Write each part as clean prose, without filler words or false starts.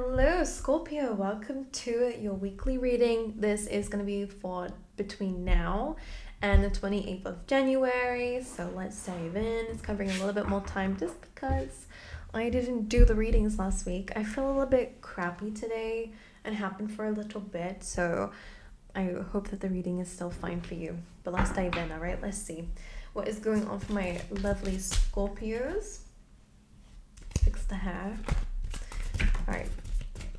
Hello, Scorpio. Welcome to your weekly reading. This is going to be for between now and the 28th of January. So let's dive in. It's covering a little bit more time just because I didn't do the readings last week. I feel a little bit crappy today and happened for a little bit. So I hope that the reading is still fine for you. But let's dive in, all right? Let's see what is going on for my lovely Scorpios. Fix the hair. All right.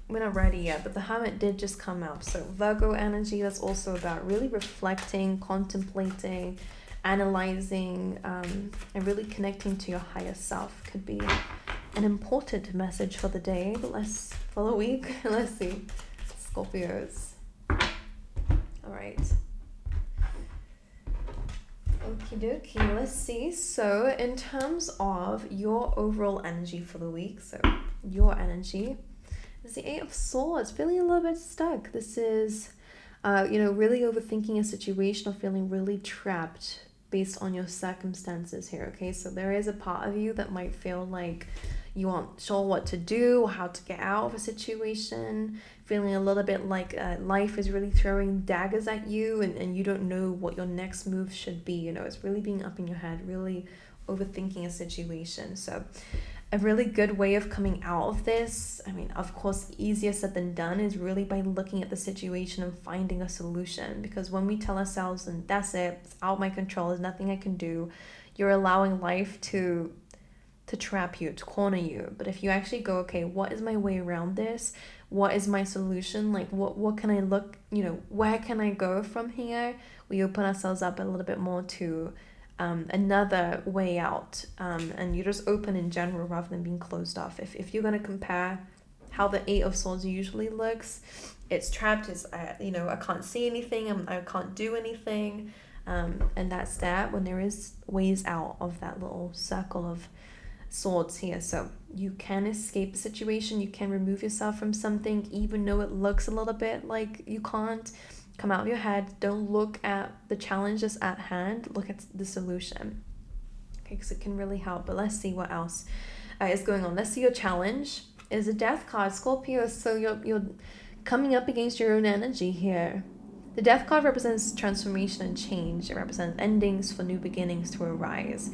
We're not ready yet, but the Hermit did just come up. So Virgo energy, that's also about really reflecting, contemplating, analyzing, and really connecting to your higher self could be an important message for the day, but for the week. Let's see. Scorpios. All right. Okie dokie, let's see. So in terms of your overall energy for the week, so your energy, is the Eight of Swords, feeling a little bit stuck. This is, really overthinking a situation or feeling really trapped based on your circumstances here, okay? So there is a part of you that might feel like you aren't sure what to do or how to get out of a situation, feeling a little bit like life is really throwing daggers at you and you don't know what your next move should be. It's really being up in your head, really overthinking a situation. So a really good way of coming out of this, of course, easier said than done, is really by looking at the situation and finding a solution. Because when we tell ourselves, and that's it, it's out of my control, there's nothing I can do, you're allowing life to trap you, to corner you. But if you actually go, okay, what is my way around this? What is my solution? Like, what can I look, where can I go from here? We open ourselves up a little bit more to another way out, and you just open in general rather than being closed off. If you're going to compare how the Eight of Swords usually looks, it's trapped, it's I can't see anything, I can't do anything, and that's that when there is ways out of that little circle of swords here. So you can escape a situation, you can remove yourself from something even though it looks a little bit like you can't. Come out of your head. Don't look at the challenges at hand. Look at the solution. Okay, because it can really help. But let's see what else is going on. Let's see your challenge. Is a Death card, Scorpio. So you're coming up against your own energy here. The Death card represents transformation and change. It represents endings for new beginnings to arise.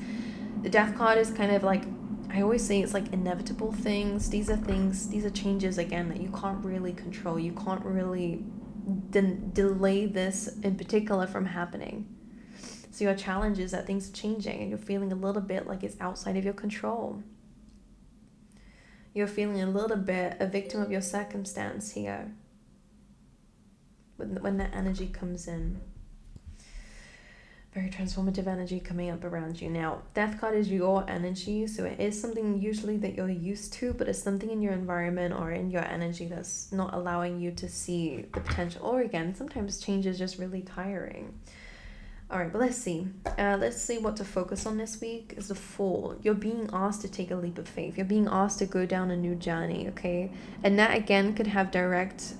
The Death card is kind of like, I always say, it's like inevitable things. These are changes, again, that you can't really control. You can't really delay this in particular from happening. So your challenge is that things are changing and you're feeling a little bit like it's outside of your control. You're feeling a little bit a victim of your circumstance here when that energy comes in. Very transformative energy coming up around you. Now, Death card is your energy, so it is something usually that you're used to, but it's something in your environment or in your energy that's not allowing you to see the potential. Or again, sometimes change is just really tiring. All right, but let's see. Let's see what to focus on this week is the Fool. You're being asked to take a leap of faith. You're being asked to go down a new journey, okay? And that, again, could have direct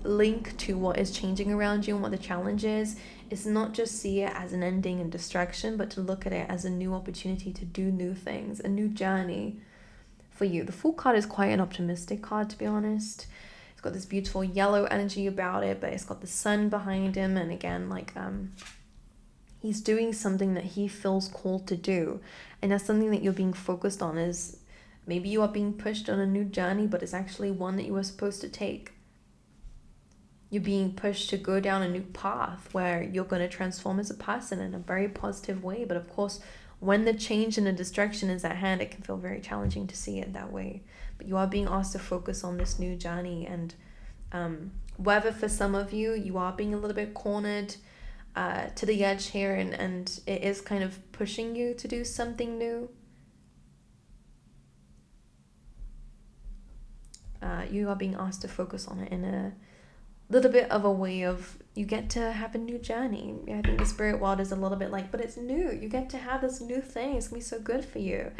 link to what is changing around you and what the challenge is. It's not just see it as an ending and distraction, but to look at it as a new opportunity to do new things, a new journey for you. The Fool card is quite an optimistic card, to be honest. It's got this beautiful yellow energy about it, but it's got the sun behind him. And again, he's doing something that he feels called to do. And that's something that you're being focused on. Is maybe you are being pushed on a new journey, but it's actually one that you were supposed to take. You're being pushed to go down a new path where you're going to transform as a person in a very positive way. But of course, when the change and the distraction is at hand, it can feel very challenging to see it that way. But you are being asked to focus on this new journey. And whether for some of you, you are being a little bit cornered to the edge here, and it is kind of pushing you to do something new. You are being asked to focus on it in a little bit of a way of, you get to have a new journey. I think the spirit world is a little bit like, but it's new. You get to have this new thing. It's gonna be so good for you.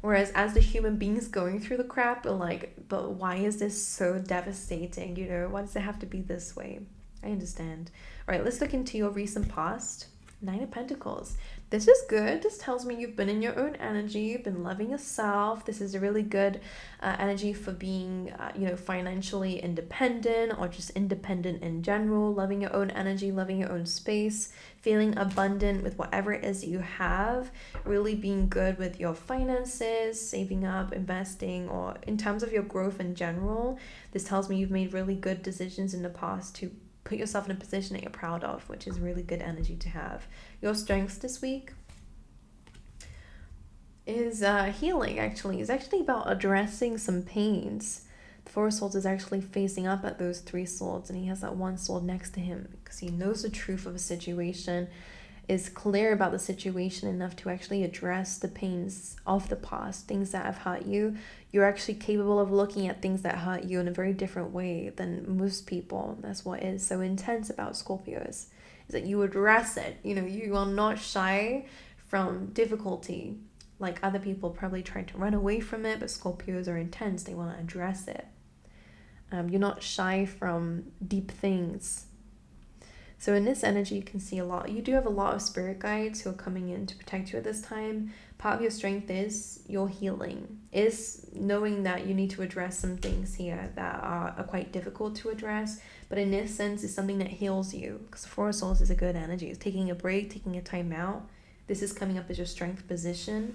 Whereas as the human beings going through the crap, but why is this so devastating? Why does it have to be this way? I understand. All right, let's look into your recent past. Nine of Pentacles. This is good. This tells me you've been in your own energy. You've been loving yourself. This is a really good energy for being, financially independent, or just independent in general. Loving your own energy, loving your own space, feeling abundant with whatever it is that you have. Really being good with your finances, saving up, investing, or in terms of your growth in general. This tells me you've made really good decisions in the past to put yourself in a position that you're proud of, which is really good energy to have. Your strengths this week is healing, actually. It's actually about addressing some pains. The Four of Swords is actually facing up at those three swords, and he has that one sword next to him because he knows the truth of a situation, is clear about the situation enough to actually address the pains of the past, things that have hurt you. You're actually capable of looking at things that hurt you in a very different way than most people. That's what is so intense about Scorpios, is that you address it. You are not shy from difficulty. Like other people probably try to run away from it, but Scorpios are intense. They want to address it. You're not shy from deep things. So in this energy, you can see a lot. You do have a lot of spirit guides who are coming in to protect you at this time. Part of your strength is your healing, is knowing that you need to address some things here that are quite difficult to address. But in this sense, it's something that heals you, because the Four of Swords is a good energy. It's taking a break, taking a time out. This is coming up as your strength position.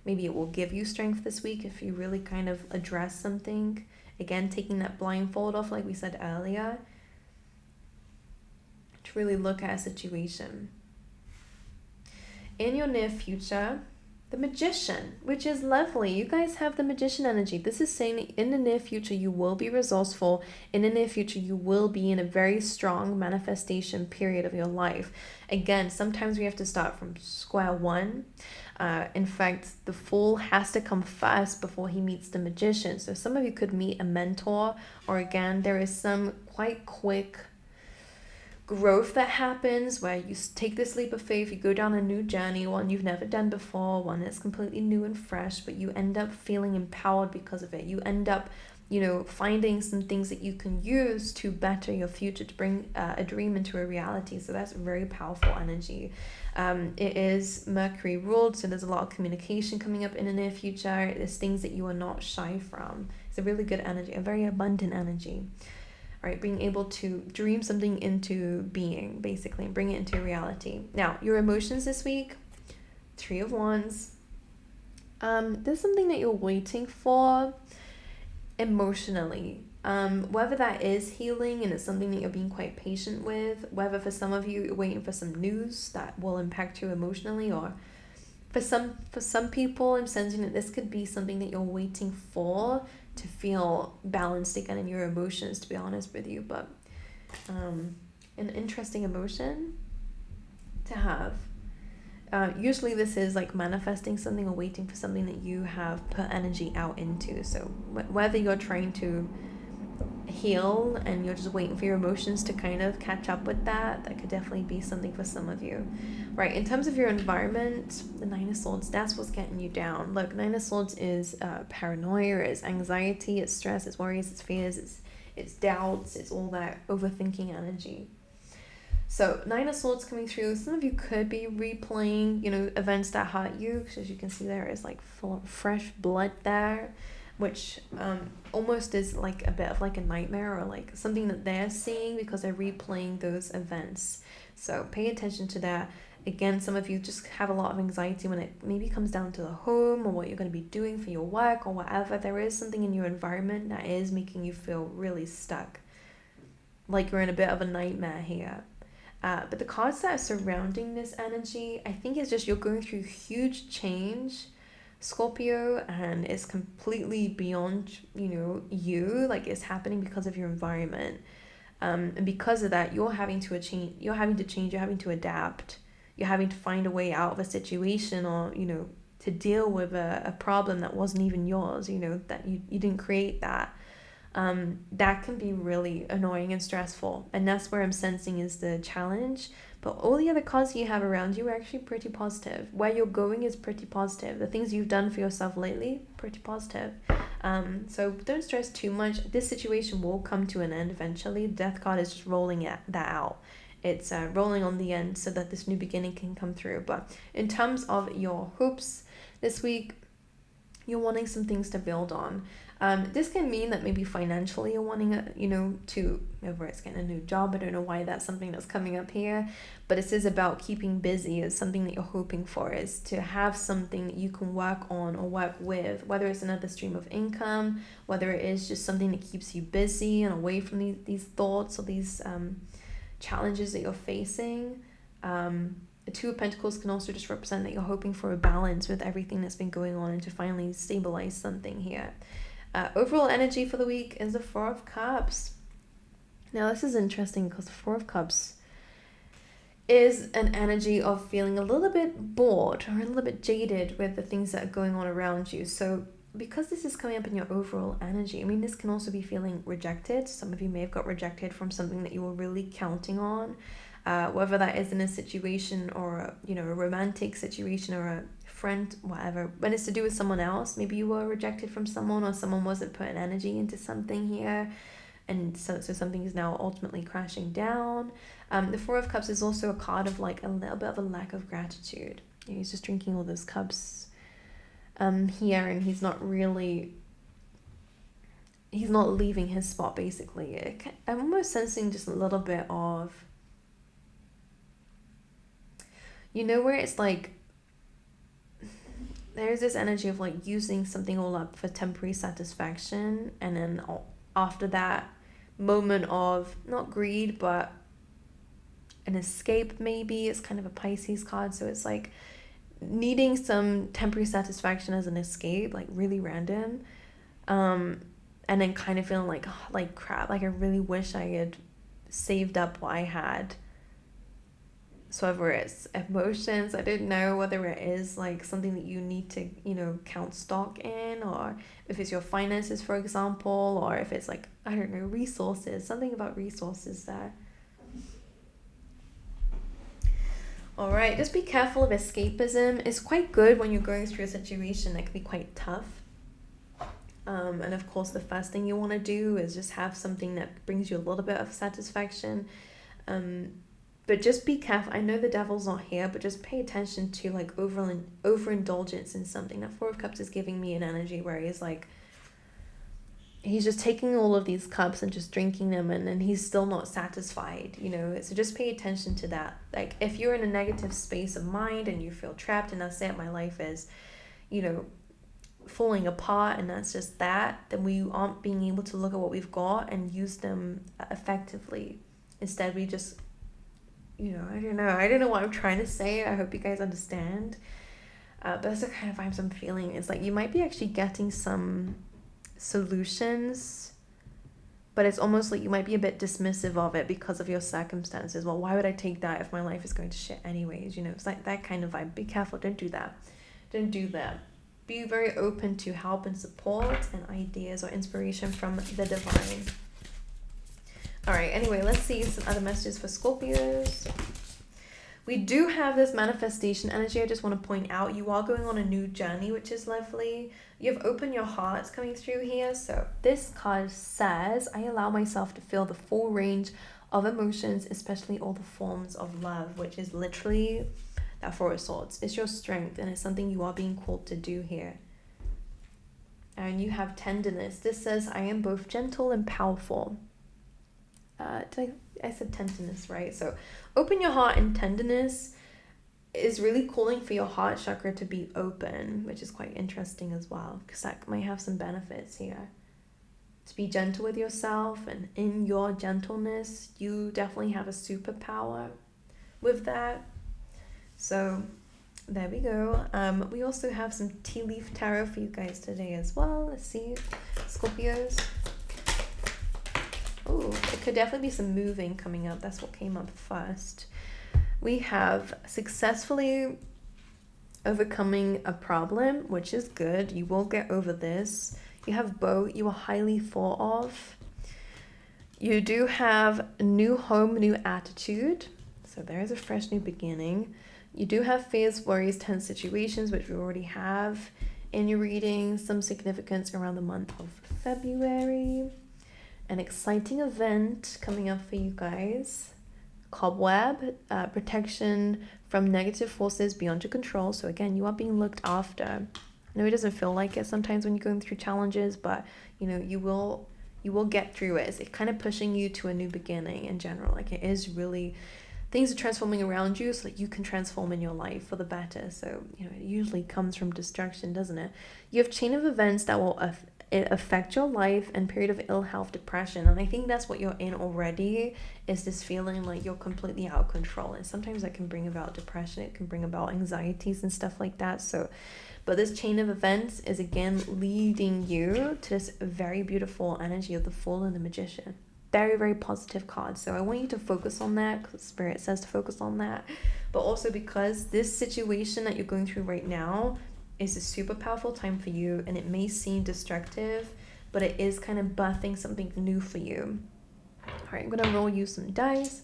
Maybe it will give you strength this week if you really kind of address something. Again, taking that blindfold off, like we said earlier, to really look at a situation. In your near future, the Magician, which is lovely. You guys have the Magician energy. This is saying that in the near future, you will be resourceful. In the near future, you will be in a very strong manifestation period of your life. Again, sometimes we have to start from square one. In fact, the Fool has to come first before he meets the Magician. So some of you could meet a mentor, or again, there is some quite quick growth that happens where you take this leap of faith, you go down a new journey, one you've never done before, one that's completely new and fresh, but you end up feeling empowered because of it. You end up, finding some things that you can use to better your future, to bring a dream into a reality. So that's very powerful energy. It is Mercury ruled, so there's a lot of communication coming up in the near future. There's things that you are not shy from. It's a really good energy, a very abundant energy. Right, being able to dream something into being, basically, and bring it into reality. Now, your emotions this week, Three of Wands. There's something that you're waiting for emotionally. Whether that is healing and it's something that you're being quite patient with, whether for some of you you're waiting for some news that will impact you emotionally, or for some people, I'm sensing that this could be something that you're waiting for to feel balanced again in your emotions, to be honest with you. But an interesting emotion to have. Usually this is like manifesting something or waiting for something that you have put energy out into. So whether you're trying to heal and you're just waiting for your emotions to kind of catch up with that could definitely be something for some of you. Right, in terms of your environment, the Nine of Swords, that's what's getting you down. Look, Nine of Swords is paranoia, it's anxiety, it's stress, it's worries, it's fears, it's doubts, it's all that overthinking energy. So Nine of Swords coming through. Some of you could be replaying, events that hurt you, because as you can see there is like full of fresh blood there, which almost is like a bit of like a nightmare, or like something that they're seeing because they're replaying those events. So pay attention to that. Again, some of you just have a lot of anxiety when it maybe comes down to the home or what you're going to be doing for your work or whatever. There is something in your environment that is making you feel really stuck, like you're in a bit of a nightmare here. But the cards that are surrounding this energy, I think it's just you're going through huge change, Scorpio, and it's completely beyond, you, like it's happening because of your environment. And because of that, you're having to change, you're having to adapt, you're having to find a way out of a situation, or, to deal with a problem that wasn't even yours, that you didn't create that. That can be really annoying and stressful, and that's where I'm sensing is the challenge. But all the other cards you have around you are actually pretty positive. Where you're going is pretty positive. The things you've done for yourself lately, pretty positive. So don't stress too much. This situation will come to an end eventually. The Death card is just rolling that out. it's rolling on the end so that this new beginning can come through. But in terms of your hopes this week, you're wanting some things to build on. This can mean that maybe financially you're wanting whether it's getting a new job. I don't know why that's something that's coming up here, but this is about keeping busy. It's something that you're hoping for, is to have something that you can work on or work with, whether it's another stream of income, whether it is just something that keeps you busy and away from these thoughts or these challenges that you're facing. The Two of Pentacles can also just represent that you're hoping for a balance with everything that's been going on and to finally stabilize something here. Overall energy for the week is the Four of Cups. Now this is interesting because the Four of Cups is an energy of feeling a little bit bored or a little bit jaded with the things that are going on around you. So because this is coming up in your overall energy, I mean, this can also be feeling rejected. Some of you may have got rejected from something that you were really counting on, whether that is in a situation or a romantic situation or a friend, whatever. When it's to do with someone else, maybe you were rejected from someone, or someone wasn't putting energy into something here, and so something is now ultimately crashing down. The Four of Cups is also a card of like a little bit of a lack of gratitude. He's just drinking all those cups here, and he's not leaving his spot, basically. I'm almost sensing just a little bit of, where it's like there's this energy of like using something all up for temporary satisfaction, and then after that moment of not greed but an escape, maybe it's kind of a Pisces card, so it's like needing some temporary satisfaction as an escape, like really random, and then kind of feeling like, oh, like crap, like I really wish I had saved up what I had. So whether it's emotions, I don't know whether it is like something that you need to, count stock in, or if it's your finances, for example, or if it's like, I don't know, resources, something about resources there. All right, just be careful of escapism. It's quite good when you're going through a situation that can be quite tough. And of course, the first thing you want to do is just have something that brings you a little bit of satisfaction. But just be careful. I know the devil's not here, but just pay attention to like overindulgence in something. That Four of Cups is giving me an energy where he's like, he's just taking all of these cups and just drinking them, and then he's still not satisfied, So just pay attention to that. Like if you're in a negative space of mind and you feel trapped, and that's it, my life is, falling apart, and that's just that, then we aren't being able to look at what we've got and use them effectively. Instead, we just, I don't know what I'm trying to say. I hope you guys understand. But that's the kind of vibes I'm feeling. It's like you might be actually getting some solutions, but it's almost like you might be a bit dismissive of it because of your circumstances. Well, why would I take that if my life is going to shit anyways? It's like that kind of vibe. Be careful. Don't do that. Be very open to help and support and ideas or inspiration from the divine. All right, anyway, let's see some other messages for Scorpios. We do have this manifestation energy. I just want to point out, you are going on a new journey, which is lovely. You've opened your hearts coming through here. So this card says, I allow myself to feel the full range of emotions, especially all the forms of love, which is literally that Four of Swords. It's your strength, and it's something you are being called to do here. And you have tenderness. This says, I am both gentle and powerful. I said tenderness, right? So open your heart, and tenderness is really calling for your heart chakra to be open, which is quite interesting as well, because that might have some benefits here. To be gentle with yourself, and in your gentleness, you definitely have a superpower with that. So there we go. We also have some tea leaf tarot for you guys today as well. Let's see, Scorpios. Oh, it could definitely be some moving coming up. That's what came up first. We have successfully overcoming a problem, which is good. You will get over this. You have both. You are highly thought of. You do have new home, new attitude. So there is a fresh new beginning. You do have fears, worries, tense situations, which we already have in your reading. Some significance around the month of February. An exciting event coming up for you guys. cobweb, protection from negative forces beyond your control. So again, you are being looked after. I know it doesn't feel like it sometimes when you're going through challenges, but you know, you will get through it. It's kind of pushing you to a new beginning in general. Like it is really, things are transforming around you so that you can transform in your life for the better. So, you know, it usually comes from destruction, doesn't it? You have chain of events that will affect your life and period of ill health, depression. And I think that's what you're in already, is this feeling like you're completely out of control. And sometimes that can bring about depression. It can bring about anxieties and stuff like that. So, but this chain of events is again leading you to this very beautiful energy of the Fool and the Magician. Very, very positive card. So I want you to focus on that because Spirit says to focus on that. But also because this situation that you're going through right now is a super powerful time for you, and it may seem destructive, but it is kind of birthing something new for you. All right, I'm going to roll you some dice.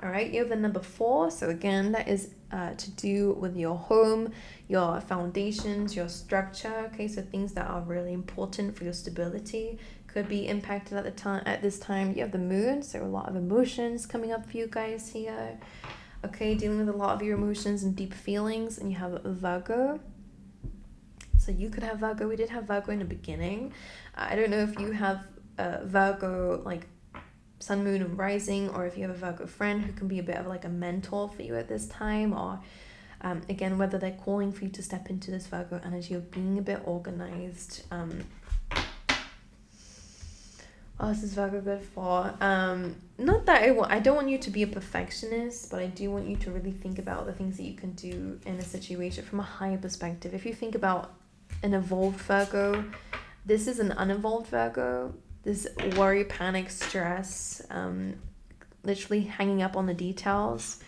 All right, you have the number 4. So again, that is to do with your home, your foundations, your structure. Okay, so things that are really important for your stability could be impacted at this time. You have the Moon, so a lot of emotions coming up for you guys here. Okay, dealing with a lot of your emotions and deep feelings. And you have Virgo. So you could have Virgo. We did have Virgo in the beginning. I don't know if you have Virgo, like Sun, Moon, and Rising, or if you have a Virgo friend who can be a bit of like a mentor for you at this time, or again, whether they're calling for you to step into this Virgo energy of being a bit organized. Oh, this is Virgo good for. Not that I don't want you to be a perfectionist, but I do want you to really think about the things that you can do in a situation from a higher perspective. If you think about an evolved Virgo, this is an unevolved Virgo. This worry, panic, stress, literally hanging up on the details.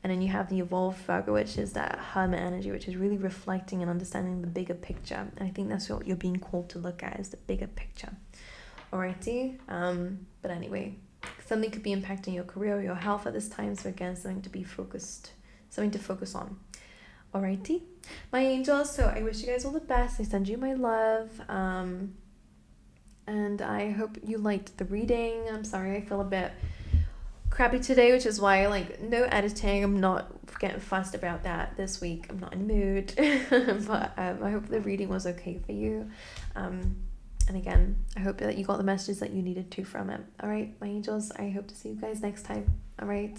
And then you have the evolved Virgo, which is that hermit energy, which is really reflecting and understanding the bigger picture. And I think that's what you're being called to look at, is the bigger picture. Alrighty, but anyway, something could be impacting your career or your health at this time. So again, something to focus on. Alrighty, my angels. So I wish you guys all the best. I send you my love. And I hope you liked the reading. I'm sorry, I feel a bit crappy today, which is why no editing. I'm not getting fussed about that this week. I'm not in the mood. But I hope the reading was okay for you. And again, I hope that you got the messages that you needed to from it. All right, my angels, I hope to see you guys next time. All right.